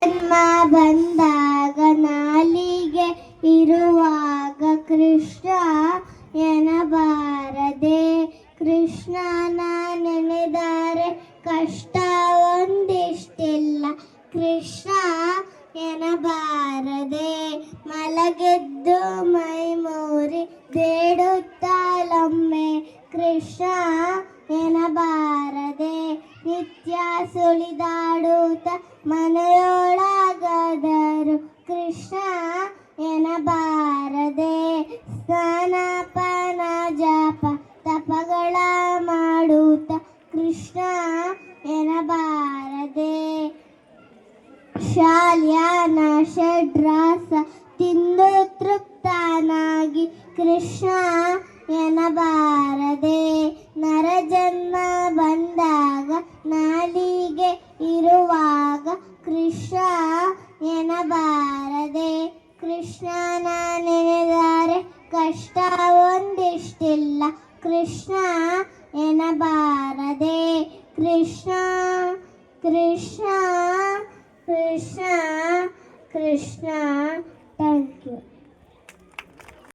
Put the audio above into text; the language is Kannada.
ಜನ್ಮ ಬಂದಾಗ ನಾಲಿಗೆ ಇರುವಾಗ ಕೃಷ್ಣ ಎನಬಾರದೆ. ಕೃಷ್ಣನ ನೆನೆದರೆ ಕಷ್ಟ ಒಂದಿಷ್ಟಿಲ್ಲ, ಕೃಷ್ಣ ಎನಬಾರದೆ. ಮಲಗೆದ್ದು ಮೈ ಮೂರಿ ಬೇಡುತ್ತಲೊಮ್ಮೆ ಕೃಷ್ಣ ಎನಬಾರದೆ. ನಿತ್ಯ ಸುಳಿದಾಡುತ್ತ ಮನೆಯೊಳಗಾದರು ಕೃಷ್ಣ ಎನಬಾರದೆ. ಸ್ನಾನಪಾನ ಜಪ ತಪಗಳ ಮಾಡುತ್ತ ಕೃಷ್ಣ ಎನಬಾರದೆ. ಶಾಲ್ಯಾನ ಷಡ್ರಸ ತಿಂದು ತೃಪ್ತನಾಗಿ ಕೃಷ್ಣ ಎನಬಾರದೆ. ನರಜನ್ಮ ಬಂದಾಗ ನಾಲಿಗೆ ಇರುವಾಗ ಕೃಷ್ಣ ಎನಬಾರದೆ. ಕೃಷ್ಣನ ನೆನೆದರೆ ಕಷ್ಟ ಒಂದಿಷ್ಟಿಲ್ಲ, ಕೃಷ್ಣ ಎನಬಾರದೆ. ಕೃಷ್ಣ ಕೃಷ್ಣ ಕೃಷ್ಣ ಕೃಷ್ಣ